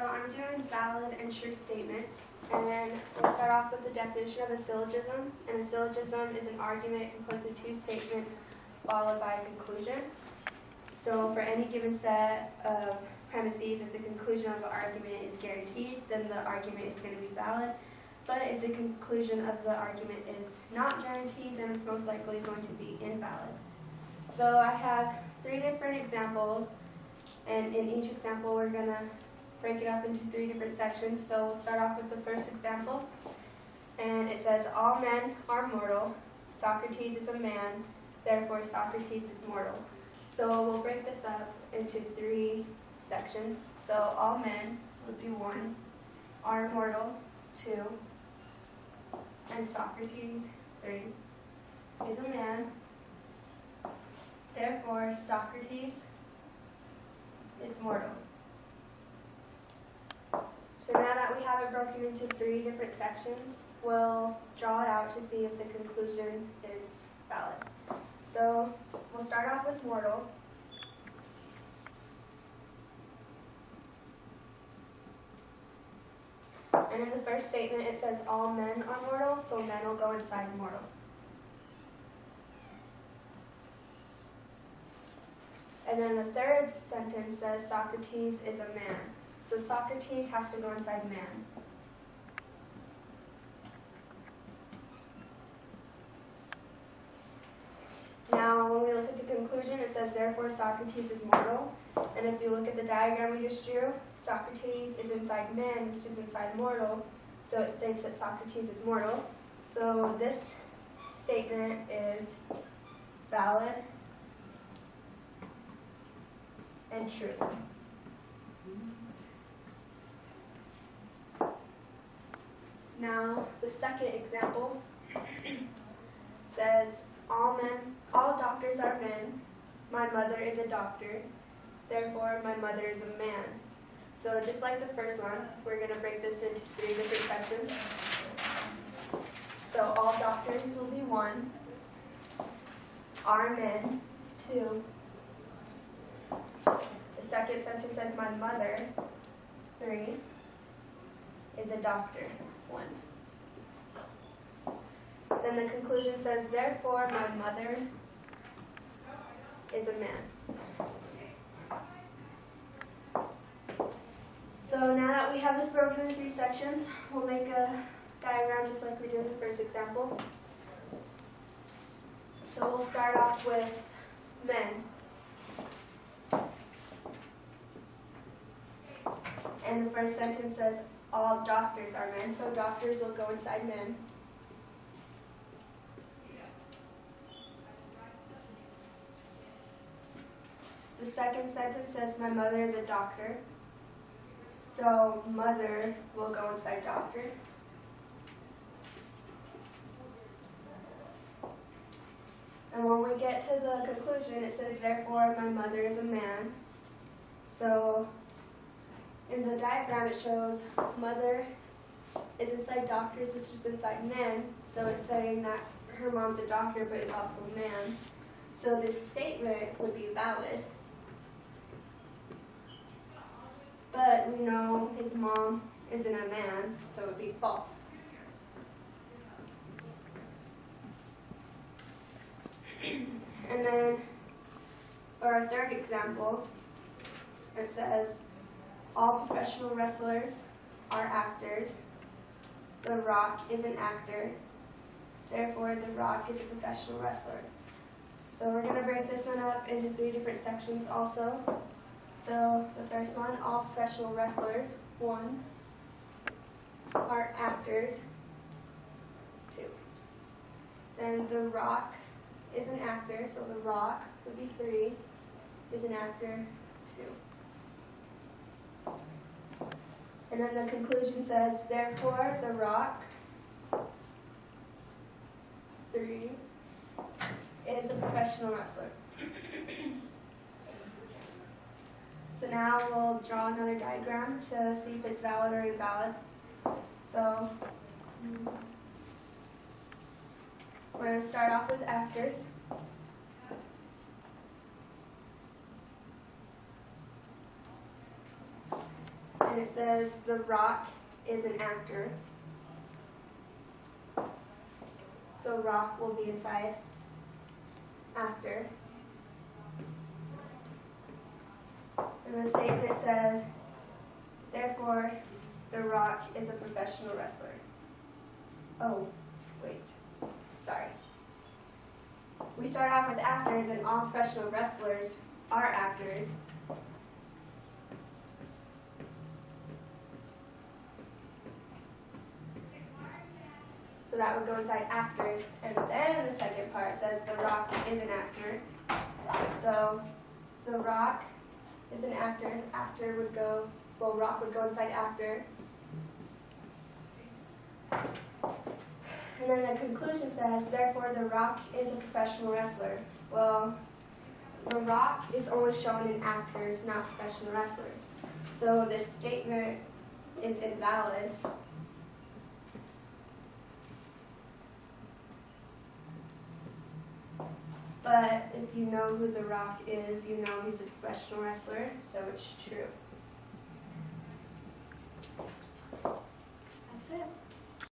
I'm doing valid and true statements, and we'll start off with the definition of a syllogism. And a syllogism is an argument composed of two statements followed by a conclusion. So for any given set of premises, if the conclusion of the argument is guaranteed, then the argument is going to be valid. But if the conclusion of the argument is not guaranteed, then it's most likely going to be invalid. So I have three different examples, and in each example we're going to break it up into three different sections. So we'll start off with the first example, and it says, all men are mortal, Socrates is a man, therefore Socrates is mortal. So we'll break this up into three sections. So all men would be 1, are mortal 2, and Socrates 3 is a man, therefore Socrates is mortal. So now that we have it broken into three different sections, we'll draw it out to see if the conclusion is valid. So we'll start off with mortal. And in the first statement it says all men are mortal, so men will go inside mortal. And then the third sentence says Socrates is a man. So Socrates has to go inside man. Now, when we look at the conclusion, it says, therefore Socrates is mortal. And if you look at the diagram we just drew, Socrates is inside man, which is inside mortal. So it states that Socrates is mortal. So this statement is valid and true. Now, the second example says, all doctors are men, my mother is a doctor, therefore my mother is a man. So just like the first one, we're going to break this into three different sections. So all doctors will be 1, are men 2. The second sentence says my mother 3 is a doctor 1. Then the conclusion says, therefore my mother is a man. So now that we have this broken into three sections, we'll make a diagram just like we did in the first example. So we'll start off with men. And the first sentence says, all doctors are men, so doctors will go inside men. The second sentence says, my mother is a doctor, so mother will go inside doctor. And when we get to the conclusion, it says, therefore my mother is a man. So in the diagram it shows mother is inside doctors, which is inside men, so it's saying that her mom's a doctor but is also a man. So this statement would be valid. But we know his mom isn't a man, so it would be false. And then for our third example, it says, all professional wrestlers are actors. The Rock is an actor. Therefore, The Rock is a professional wrestler. So we're going to break this one up into three different sections also. So the first one, all professional wrestlers, 1, are actors, 2. Then The Rock is an actor, so The Rock would be 3, is an actor, 2. And then the conclusion says, therefore, The Rock, 3, is a professional wrestler. So now we'll draw another diagram to see if it's valid or invalid. So we're going to start off with actors. And and it says The Rock is an actor. So Rock will be inside actor. And the statement says, therefore, The Rock is a professional wrestler. Oh, wait, sorry. We start off with actors, and all professional wrestlers are actors. So that would go inside actors, and then the second part says The Rock is an actor. So The Rock is an actor, actor would go, well, Rock would go inside actor. And then the conclusion says, therefore, The Rock is a professional wrestler. Well, The Rock is only shown in actors, not professional wrestlers. So this statement is invalid. But if you know who The Rock is, you know he's a professional wrestler, so it's true. That's it.